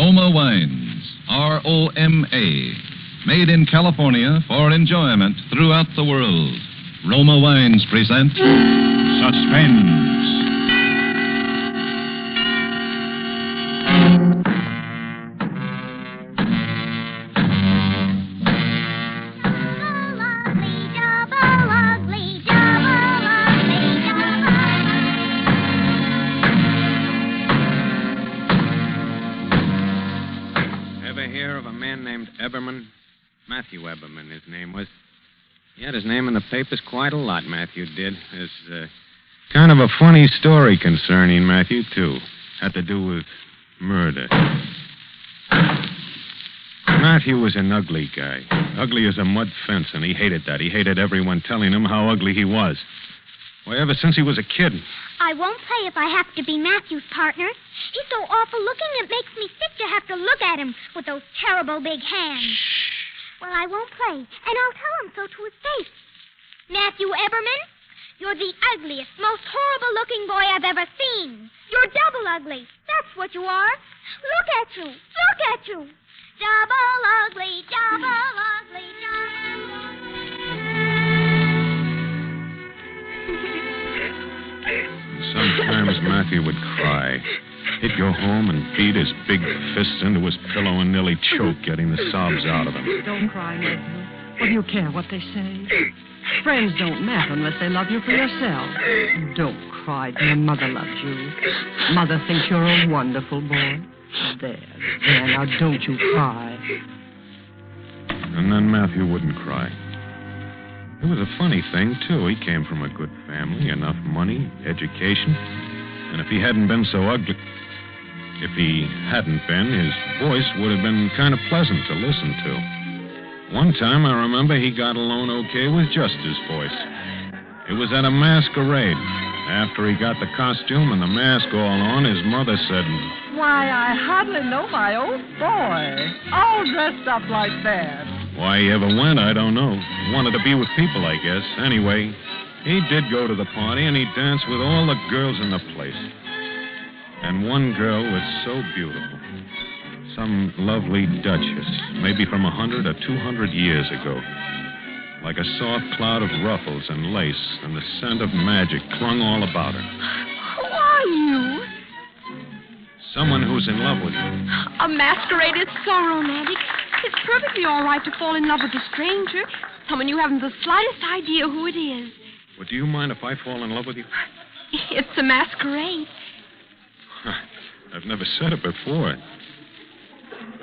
Roma Wines, R-O-M-A. Made in California for enjoyment throughout the world. Roma Wines present Suspense. Matthew Eberman, his name was. He had his name in the papers quite a lot, Matthew did. There's kind of a funny story concerning Matthew, too. Had to do with murder. Matthew was an ugly guy. Ugly as a mud fence, and he hated that. He hated everyone telling him how ugly he was. Why, ever since he was a kid. I won't play if I have to be Matthew's partner. He's so awful looking it makes me sick to have to look at him with those terrible big hands. Well, I won't play, and I'll tell him so to his face. Matthew Eberman, you're the ugliest, most horrible-looking boy I've ever seen. You're double ugly. That's what you are. Look at you. Look at you. Double ugly, double ugly, double ugly. Sometimes Matthew would cry. He'd go home and beat his big fists into his pillow and nearly choke, getting the sobs out of him. Don't cry, Matthew. What do you care what they say? Friends don't matter unless they love you for yourself. Don't cry, dear. Mother loves you. Mother thinks you're a wonderful boy. There, now don't you cry. And then Matthew wouldn't cry. It was a funny thing, too. He came from a good family, enough money, education. And if he hadn't been so ugly... If he hadn't been, his voice would have been kind of pleasant to listen to. One time, I remember he got along okay with just his voice. It was at a masquerade. After he got the costume and the mask all on, his mother said... Why, I hardly know my own boy. All dressed up like that. Why he ever went, I don't know. Wanted to be with people, I guess. Anyway, he did go to the party, and he danced with all the girls in the place. And one girl was so beautiful. Some lovely duchess, maybe from 100 or 200 years ago. Like a soft cloud of ruffles and lace, and the scent of magic clung all about her. Who are you? Someone who's in love with you. A masquerade is so romantic. It's perfectly all right to fall in love with a stranger, someone you haven't the slightest idea who it is. Well, do you mind if I fall in love with you? It's a masquerade. I've never said it before.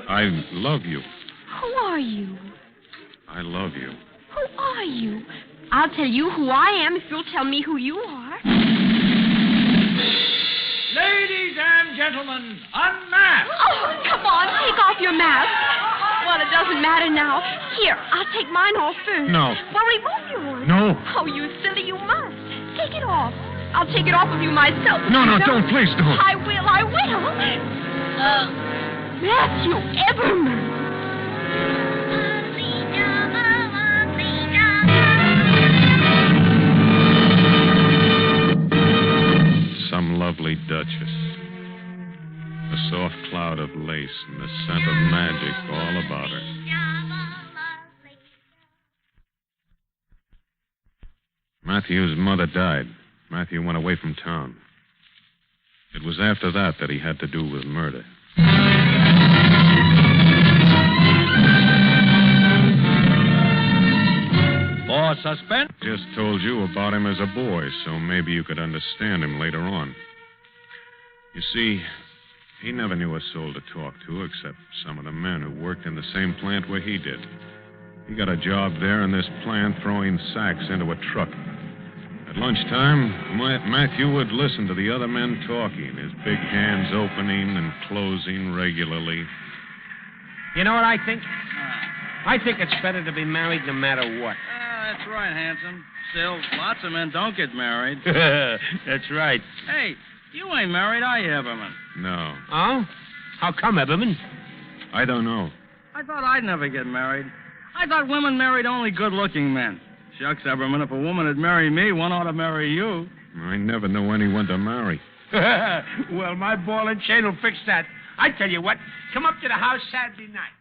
I love you. Who are you? I love you. Who are you? I'll tell you who I am if you'll tell me who you are. Ladies and gentlemen, unmasked! Oh, come on, take off your mask. Well, it doesn't matter now. Here, I'll take mine off first. No. Well, remove yours. No. Oh, you silly, you must. Take it off. I'll take it off of you myself. No, don't, please don't. I will. Matthew Eberman. Some lovely duchess. A soft cloud of lace and the scent of magic all about her. Matthew's mother died. Matthew went away from town. It was after that he had to do with murder. For suspense? Just told you about him as a boy, so maybe you could understand him later on. You see, he never knew a soul to talk to except some of the men who worked in the same plant where he did. He got a job there in this plant throwing sacks into a truck. At lunchtime, Matthew would listen to the other men talking, his big hands opening and closing regularly. You know what I think? I think it's better to be married no matter what. That's right, handsome. Still, lots of men don't get married. That's right. Hey, you ain't married, are you, Eberman? No. Oh? How come, Eberman? I don't know. I thought I'd never get married. I thought women married only good-looking men. Shucks, Eberman, if a woman had married me, one ought to marry you. I never know anyone to marry. Well, my ball and chain will fix that. I tell you what, come up to the house Saturday night.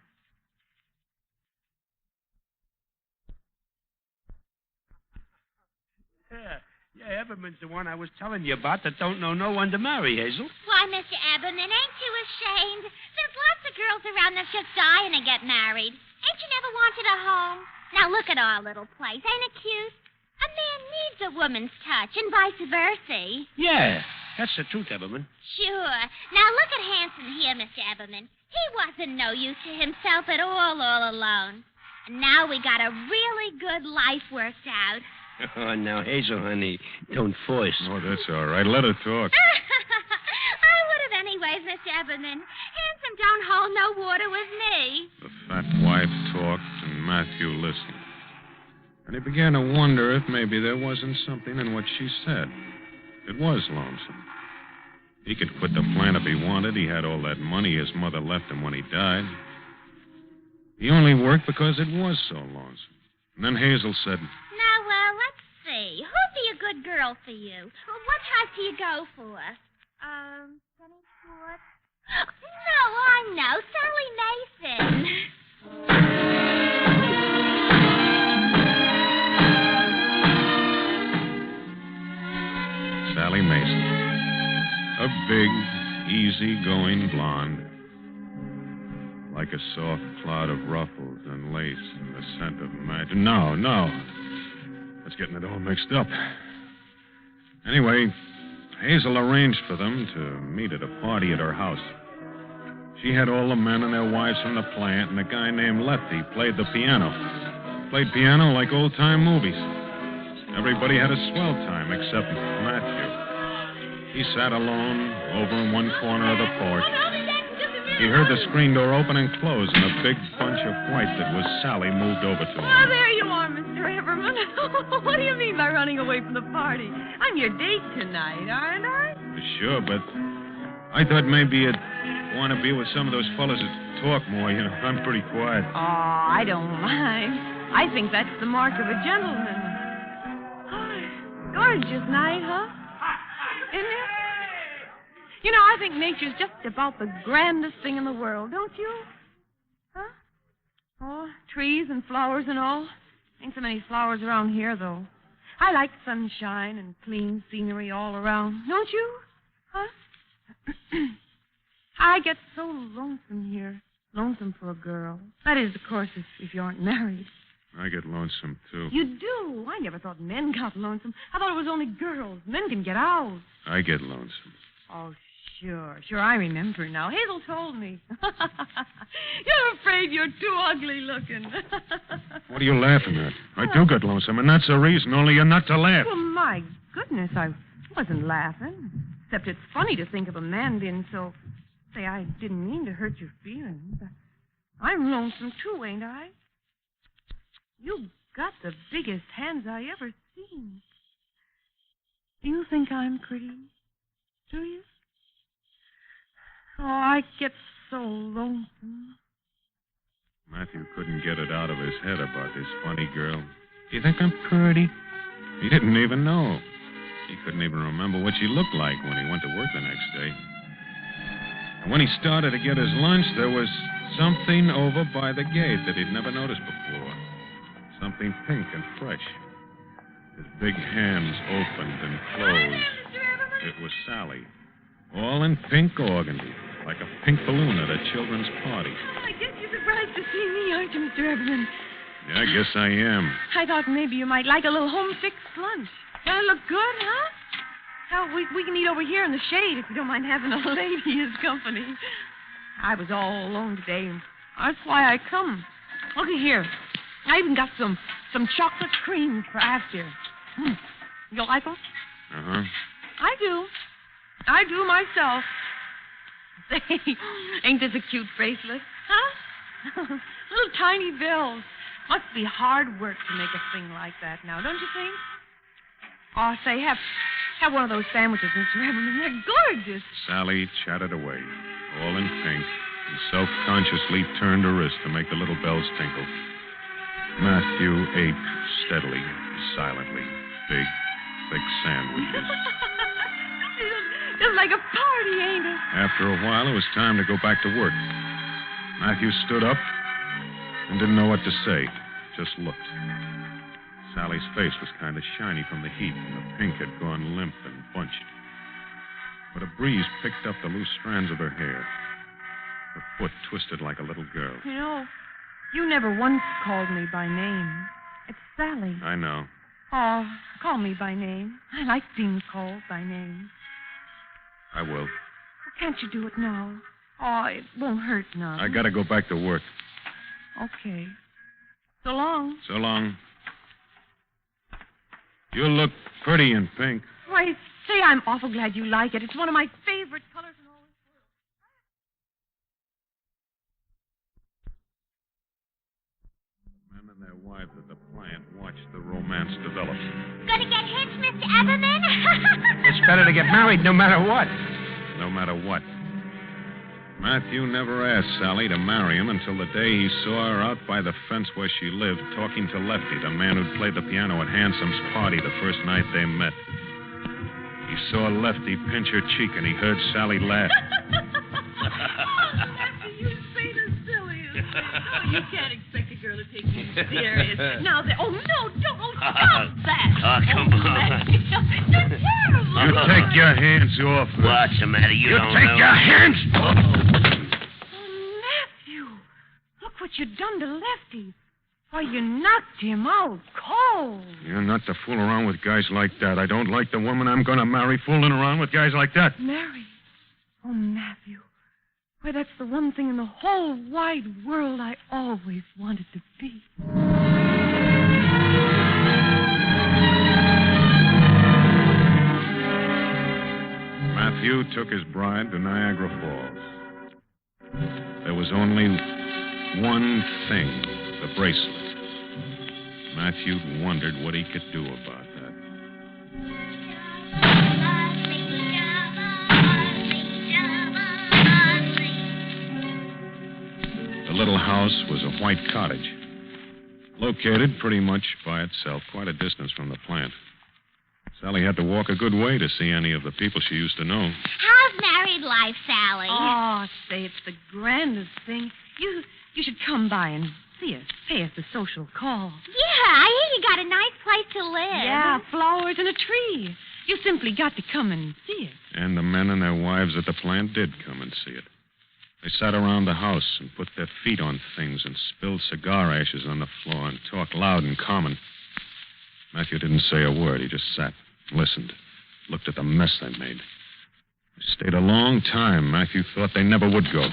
Yeah, Eberman's the one I was telling you about that don't know no one to marry, Hazel. Why, Mr. Eberman, ain't you ashamed? There's lots of girls around that's just dying to get married. Ain't you never wanted a home? Now look at our little place. Ain't it cute? A man needs a woman's touch, and vice versa. Yeah, that's the truth, Eberman. Sure. Now look at Hanson here, Mr. Eberman. He wasn't no use to himself at all alone. And now we got a really good life worked out. Oh, now, Hazel, honey, don't force. Oh, that's all right. Let her talk. I would have anyways, Mr. Eberman. Hanson don't hold no water with me. The fat wife talked, and Matthew listened. And he began to wonder if maybe there wasn't something in what she said. It was lonesome. He could quit the plant if he wanted. He had all that money his mother left him when he died. He only worked because it was so lonesome. And then Hazel said, Now, let's see. Who'd be a good girl for you? What type do you go for? Penny Short? No, I know. Sally Mason. Sally Mason. A big, easy-going blonde. Like a soft cloud of ruffles and lace and the scent of magic. No. That's getting it all mixed up. Anyway, Hazel arranged for them to meet at a party at her house. She had all the men and their wives from the plant, and a guy named Lefty played the piano. Played piano like old-time movies. Everybody had a swell time except Matthew. He sat alone over in one corner of the porch. He heard the screen door open and close, and a big bunch of white that was Sally moved over to him. Oh, there you are, Mr. Everman. What do you mean by running away from the party? I'm your date tonight, aren't I? Sure, but I thought maybe you'd want to be with some of those fellas that talk more. You know, I'm pretty quiet. Oh, I don't mind. I think that's the mark of a gentleman. Oh, gorgeous night, huh? Isn't it? You know, I think nature's just about the grandest thing in the world, don't you? Huh? Oh, trees and flowers and all. Ain't so many flowers around here, though. I like sunshine and clean scenery all around. Don't you? Huh? I get so lonesome here. Lonesome for a girl. That is, of course, if you aren't married. I get lonesome, too. You do? I never thought men got lonesome. I thought it was only girls. Men can get out. I get lonesome. Oh, Sure, I remember now. Hazel told me. You're afraid you're too ugly looking. What are you laughing at? I do get lonesome, and that's the reason, only you're not to laugh. Well, my goodness, I wasn't laughing. Except it's funny to think of a man being so... Say, I didn't mean to hurt your feelings. I'm lonesome, too, ain't I? You've got the biggest hands I ever seen. Do you think I'm pretty? Do you? Oh, I get so lonesome. Matthew couldn't get it out of his head about this funny girl. Do you think I'm pretty? He didn't even know. He couldn't even remember what she looked like when he went to work the next day. And when he started to get his lunch, there was something over by the gate that he'd never noticed before. Something pink and fresh. His big hands opened and closed. It was Sally. All in pink organdy, like a pink balloon at a children's party. Well, I guess you're surprised to see me, aren't you, Mr. Everman? Yeah, I guess I am. I thought maybe you might like a little home-fixed lunch. Doesn't it look good, huh? Well, we can eat over here in the shade if you don't mind having a lady as company. I was all alone today, and that's why I come. Looky here. I even got some chocolate creams for after. You like them? Uh-huh. I do myself. Say, ain't this a cute bracelet? Huh? Little tiny bells. Must be hard work to make a thing like that now, don't you think? Oh, say, have one of those sandwiches, Mr. Everman. They're gorgeous. Sally chatted away, all in pink, and self-consciously turned her wrist to make the little bells tinkle. Matthew ate steadily, silently, big, thick sandwiches. Just like a party, ain't it? After a while, it was time to go back to work. Matthew stood up and didn't know what to say, just looked. Sally's face was kind of shiny from the heat, and the pink had gone limp and bunched. But a breeze picked up the loose strands of her hair. Her foot twisted like a little girl. You know, you never once called me by name. It's Sally. I know. Oh, call me by name. I like being called by name. I will. Well, can't you do it now? Oh, it won't hurt none. I gotta go back to work. Okay. So long. So long. You look pretty in pink. Why, say I'm awful glad you like it. It's one of my favorite colors in all this world. Men and their wives at the plant watched the romance develop. Gonna get hitched, Mr. Everman? It's better to get married no matter what. No matter what. Matthew never asked Sally to marry him until the day he saw her out by the fence where she lived, talking to Lefty, the man who'd played the piano at Handsome's party the first night they met. He saw Lefty pinch her cheek, and he heard Sally laugh. You say the silliest. Oh, you can't expect a girl to take you serious. Now, oh, no, don't. Oh, stop that. Oh, come on. You're terrible. You take your hands off her. What's the matter? You don't take know. your hands off. Oh, Matthew, look what you done to Lefty. Why, you knocked him out cold. You're not to fool around with guys like that. I don't like the woman I'm going to marry fooling around with guys like that. Mary. Oh, Matthew. Why, that's the one thing in the whole wide world I always wanted to be. Matthew took his bride to Niagara Falls. There was only one thing, the bracelet. Matthew wondered what he could do about that. The little house was a white cottage, located pretty much by itself, quite a distance from the plant. Sally had to walk a good way to see any of the people she used to know. How's married life, Sally? Oh, say, it's the grandest thing. You should come by and see us. Pay us a social call. Yeah, I hear you got a nice place to live. Yeah, flowers and a tree. You simply got to come and see it. And the men and their wives at the plant did come and see it. They sat around the house and put their feet on things and spilled cigar ashes on the floor and talked loud and common. Matthew didn't say a word. He just sat, listened, looked at the mess they made. They stayed a long time. Matthew thought they never would go.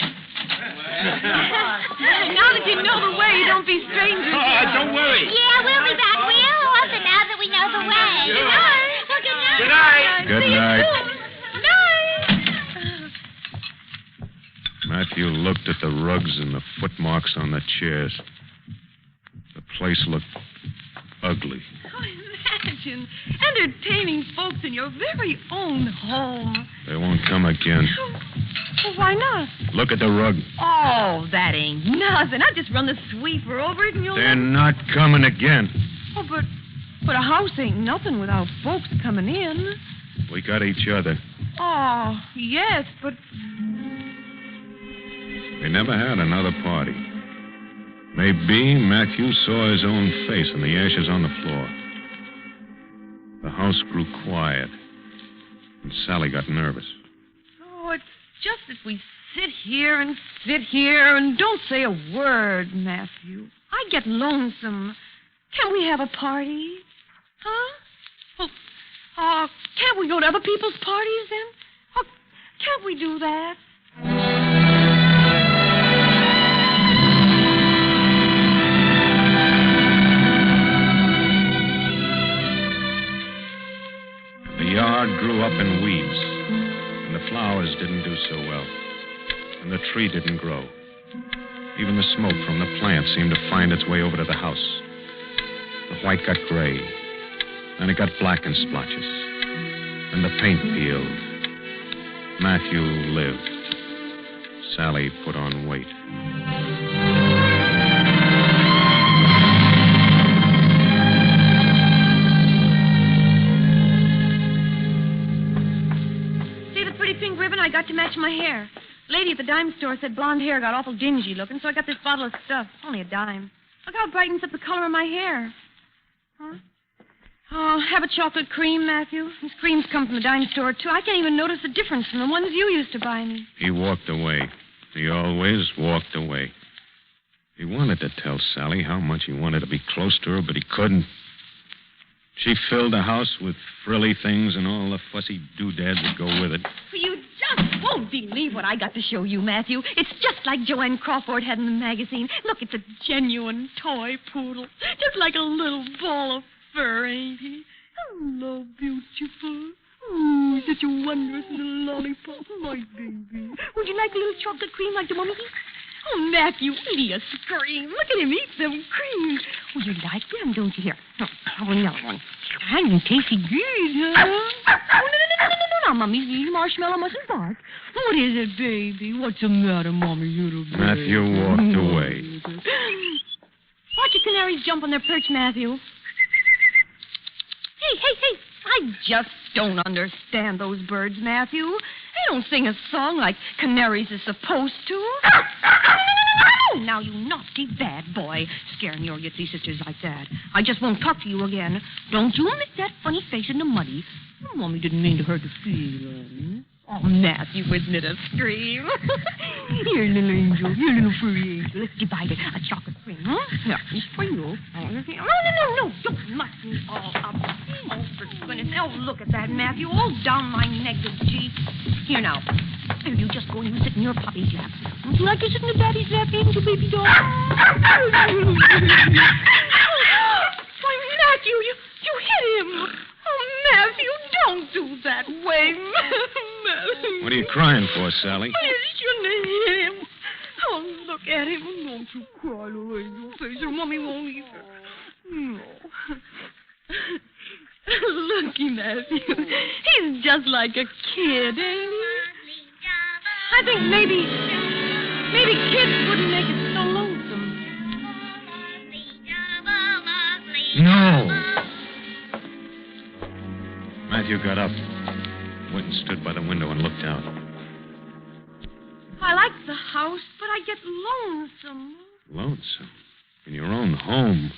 Now that you know the way, don't be strangers. Don't worry. Yeah, we'll be back real often now that we know the way. Yeah. Good night. Well, good night. Good night. Good See you night. soon. Night. Matthew looked at the rugs and the footmarks on the chairs. The place looked ugly. Oh, imagine entertaining folks in your very own home. They won't come again. Well, why not? Look at the rug. Oh, that ain't nothing. I just run the sweeper over it and you'll... They're not coming again. Oh, but a house ain't nothing without folks coming in. We got each other. Oh, yes, but... They never had another party. Maybe Matthew saw his own face in the ashes on the floor. The house grew quiet, and Sally got nervous. Oh, it's just that we sit here and don't say a word, Matthew. I get lonesome. Can't we have a party? Huh? Well, can't we go to other people's parties then? Oh, can't we do that? The yard grew up in weeds, and the flowers didn't do so well, and the tree didn't grow. Even the smoke from the plant seemed to find its way over to the house. The white got gray, then it got black in splotches, and the paint peeled. Matthew lived. Sally put on weight. got to match my hair. Lady at the dime store said blonde hair got awful dingy looking, so I got this bottle of stuff. Only a dime. Look how it brightens up the color of my hair. Huh? Oh, have a chocolate cream, Matthew. These creams come from the dime store, too. I can't even notice the difference from the ones you used to buy me. He walked away. He always walked away. He wanted to tell Sally how much he wanted to be close to her, but he couldn't. She filled the house with frilly things and all the fussy doodads that go with it. You just won't believe what I got to show you, Matthew. It's just like Joanne Crawford had in the magazine. Look, it's a genuine toy poodle. Just like a little ball of fur, ain't he? Hello, beautiful. Oh, such a wondrous little lollipop, my baby. Would you like a little chocolate cream like the one? Oh, Matthew, he a scream. Look at him eat some cream. Oh, you like them, don't you? Here. Oh, another one. And tasty good, huh? Oh, no, Mummy. The marshmallow mustn't bark. What is it, baby? What's the matter, Mommy, little baby? Matthew walked away. Watch the canaries jump on their perch, Matthew. Hey. I just don't understand those birds, Matthew. They don't sing a song like canaries are supposed to. No, now, you naughty bad boy, scaring your Yitsy sisters like that. I just won't talk to you again. Don't you make that funny face in the muddy. Mommy didn't mean to hurt the feelings. Oh, Matthew, isn't it a scream? Here, little angel. Here, little furry angel. Let's divide it. A chocolate cream, huh? Here, it's for you. No. Don't mush me all up. Oh, for goodness. Oh, look at that, Matthew. All down my neck, you G. Here, now. Here, you just go and you sit in your puppy's lap. Would you like to sit in the daddy's lap, angel baby doll? Why, Matthew, you hit him. Oh, Matthew, don't do that way. Matthew. What are you crying for, Sally? You shouldn't have hit him. Oh, look at him. Don't you cry away your face, or Mommy won't either. No. Looky, Matthew. He's just like a kid, ain't he? I think maybe kids wouldn't make it so lonesome. No. Matthew got up, went and stood by the window and looked out. I like the house, but I get lonesome. Lonesome? In your own home?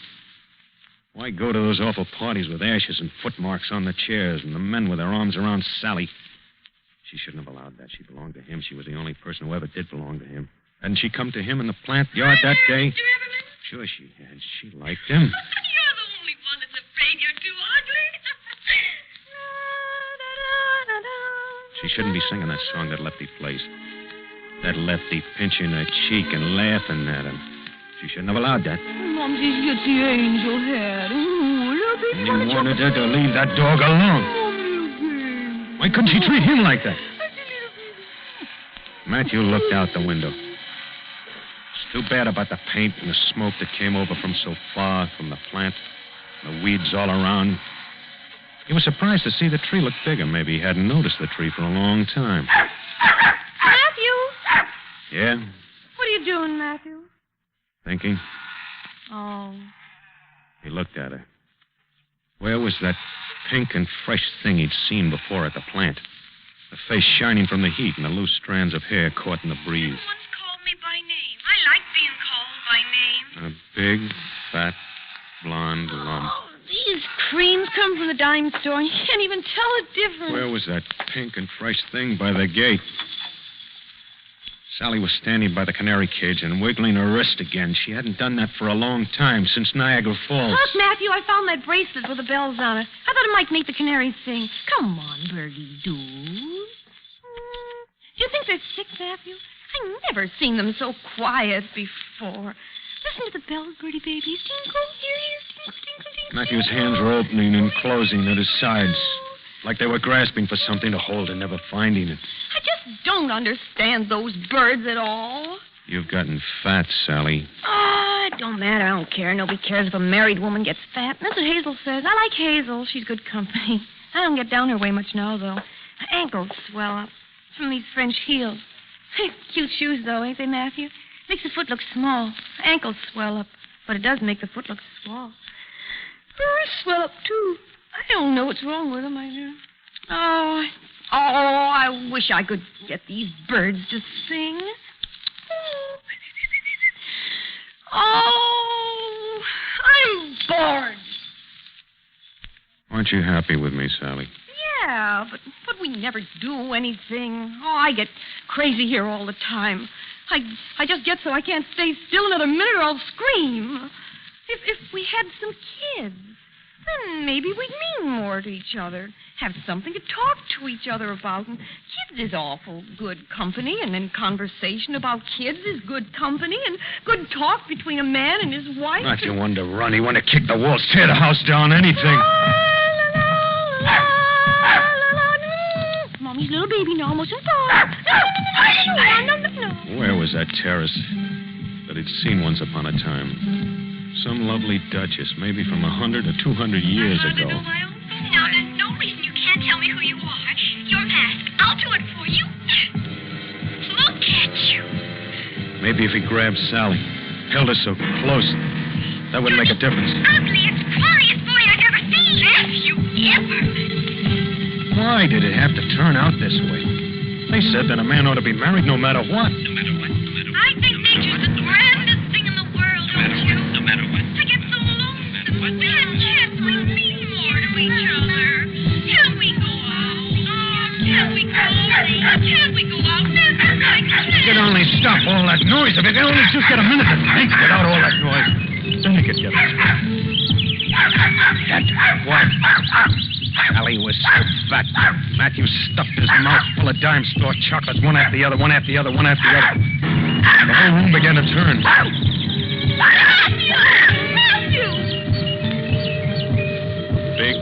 Why go to those awful parties with ashes and footmarks on the chairs and the men with their arms around Sally? She shouldn't have allowed that. She belonged to him. She was the only person who ever did belong to him. Hadn't she come to him in the plant yard that day? Sure she had. She liked him. You're the only one that's afraid you're too ugly. She shouldn't be singing that song that Lefty plays. That Lefty pinching her cheek and laughing at him. She shouldn't have allowed that. Momsy's Yitsy angel head. And you wanted her to leave that dog alone. Why couldn't she treat him like that? Matthew looked out the window. It's too bad about the paint and the smoke that came over from so far from the plant. The weeds all around. He was surprised to see the tree look bigger. Maybe he hadn't noticed the tree for a long time. Matthew! Yeah? What are you doing, Matthew? Thinking. Oh. He looked at her. Where was that pink and fresh thing he'd seen before at the plant? The face shining from the heat and the loose strands of hair caught in the breeze. Someone's called me by name. I like being called by name. A big, fat, blonde lump. Oh, these creams come from the dime store, and you can't even tell the difference. Where was that pink and fresh thing by the gate? Sally was standing by the canary cage and wiggling her wrist again. She hadn't done that for a long time, since Niagara Falls. Look, Matthew, I found that bracelet with the bells on it. I thought it might make the canaries sing. Come on, birdie doo. Do you think they're sick, Matthew? I've never seen them so quiet before. Listen to the bells, birdie babies. Tinkle, here, tinkle, tinkle, tinkle. Matthew's hands were opening and closing at his sides, like they were grasping for something to hold and never finding it. I just don't understand those birds at all. You've gotten fat, Sally. Oh, it don't matter. I don't care. Nobody cares if a married woman gets fat. That's what Hazel says. I like Hazel. She's good company. I don't get down her way much now, though. Her ankles swell up from these French heels. Cute shoes, though, ain't they, Matthew? Makes the foot look small. Her ankles swell up, but it does make the foot look small. Her wrists swell up, too. I don't know what's wrong with them, I do. Oh, Oh, I wish I could get these birds to sing. Oh, I'm bored. Aren't you happy with me, Sally? Yeah, but we never do anything. Oh, I get crazy here all the time. I just get so I can't stay still another minute or I'll scream. If we had some kids, then maybe we'd mean more to each other. Have something to talk to each other about. And kids is awful good company, and then conversation about kids is good company, and good talk between a man and his wife. Not you want to run. You want to kick the walls, tear the house down, anything. Mommy's little baby now, mustn't fall. No. Where was that terrace that he'd seen once upon a time? Some lovely duchess, maybe from 100 or 200 years ago. Now, there's no reason you can't tell me who you are. Your mask. I'll do it for you. Look at you. Maybe if he grabbed Sally, held her so close, that would make a difference. Ugliest, crawliest boy I've ever seen. Matthew, ever. Why did it have to turn out this way? They said that a man ought to be married no matter what. I think nature's the grandest thing in the world, don't you? No matter what. I get so lonesome. When can't we mean more to each other? Can we go out? Oh, can we go out? Can we go out? You could only stop all that noise. If you could only just get a minute to think without all that noise. Then you could get it. That what? Sally was so fat. Matthew stuffed his mouth full of dime store chocolates, one after the other, one after the other, one after the other. The whole room began to turn. Matthew! Big,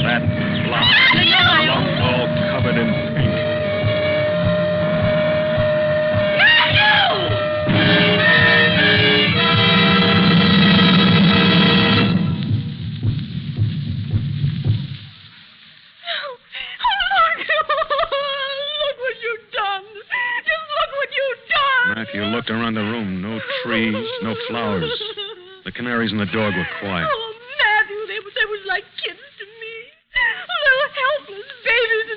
fat, blonde, all covered in pink. Matthew looked around the room. No trees, no flowers. The canaries and the dog were quiet. Oh, Matthew, they was like kids to me. Little helpless babies.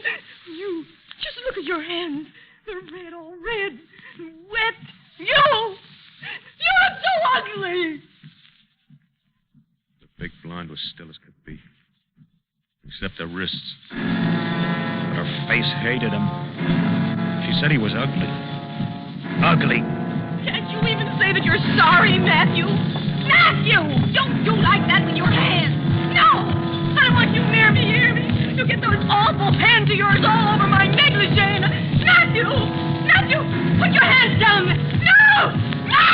And you, just look at your hands. They're red, all red, and wet. You're so ugly. The big blonde was still as could be, except her wrists. But her face hated him. She said he was ugly. Ugly. Can't you even say that you're sorry, Matthew? Matthew! Don't you like that with your hands? No! I don't want you near me, hear me? You get those awful hands of yours all over my negligee. Matthew! Matthew! Put your hands down! No! No!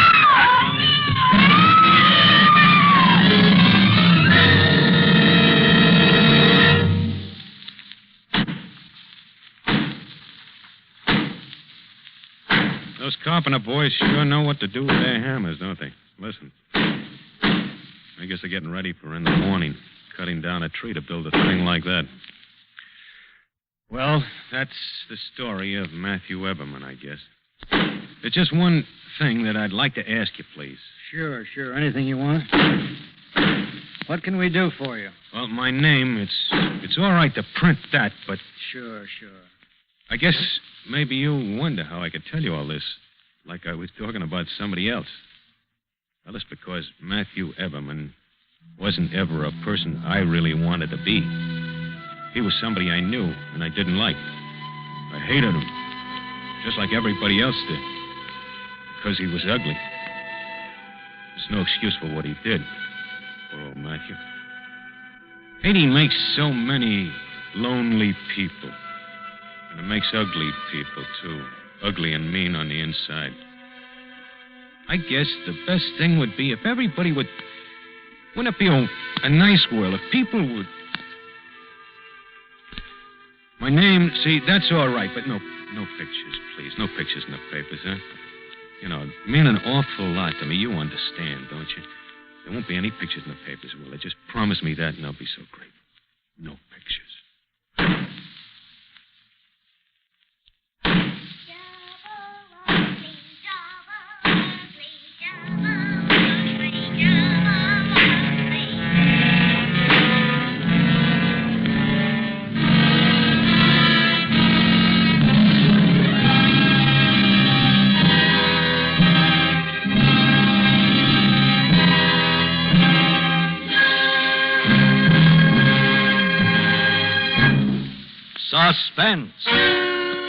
Those carpenter boys sure know what to do with their hammers, don't they? Listen. I guess they're getting ready for in the morning, cutting down a tree to build a thing like that. Well, that's the story of Matthew Eberman, I guess. There's just one thing that I'd like to ask you, please. Sure. Anything you want. What can we do for you? Well, my name, it's all right to print that, but Sure. I guess maybe you wonder how I could tell you all this, like I was talking about somebody else. Well, it's because Matthew Eberman wasn't ever a person I really wanted to be. He was somebody I knew and I didn't like. I hated him, just like everybody else did, because he was ugly. There's no excuse for what he did, poor old Matthew. Hate makes so many lonely people. And it makes ugly people, too. Ugly and mean on the inside. I guess the best thing would be if everybody would... Wouldn't it be a nice world if people would... My name, see, that's all right, but no pictures, please. No pictures in the papers, huh? You know, mean an awful lot to me. You understand, don't you? There won't be any pictures in the papers, will there? Just promise me that and I'll be so grateful. No pictures. Suspense.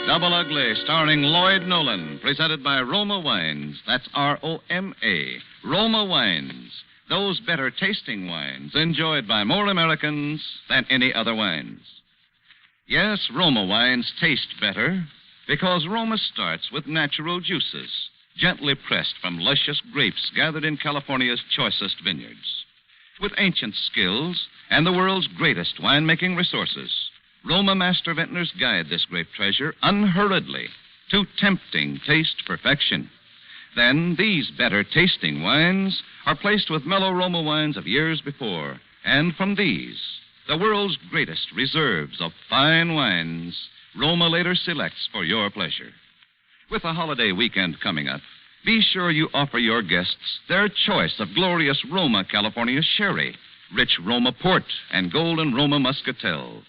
Double Ugly, starring Lloyd Nolan, presented by Roma Wines. That's Roma. Roma Wines. Those better tasting wines enjoyed by more Americans than any other wines. Yes, Roma wines taste better because Roma starts with natural juices, gently pressed from luscious grapes gathered in California's choicest vineyards. With ancient skills and the world's greatest winemaking resources, Roma master vintners guide this grape treasure unhurriedly to tempting taste perfection. Then these better tasting wines are placed with mellow Roma wines of years before, and from these, the world's greatest reserves of fine wines, Roma later selects for your pleasure. With the holiday weekend coming up, be sure you offer your guests their choice of glorious Roma California sherry, rich Roma port, and golden Roma muscatel.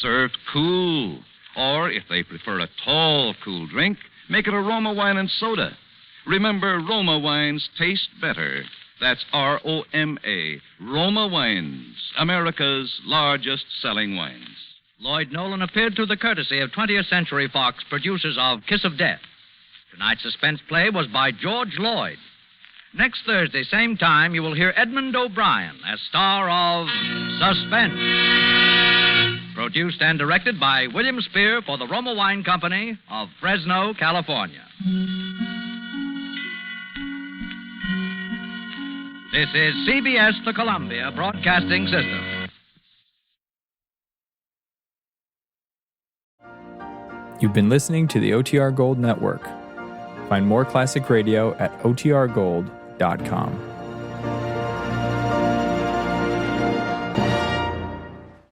Served cool. Or, if they prefer a tall, cool drink, make it a Roma wine and soda. Remember, Roma wines taste better. That's Roma. Roma Wines, America's largest selling wines. Lloyd Nolan appeared through the courtesy of 20th Century Fox, producers of Kiss of Death. Tonight's suspense play was by George Lloyd. Next Thursday, same time, you will hear Edmund O'Brien as star of Suspense. Produced and directed by William Spear for the Roma Wine Company of Fresno, California. This is CBS, the Columbia Broadcasting System. You've been listening to the OTR Gold Network. Find more classic radio at otrgold.com.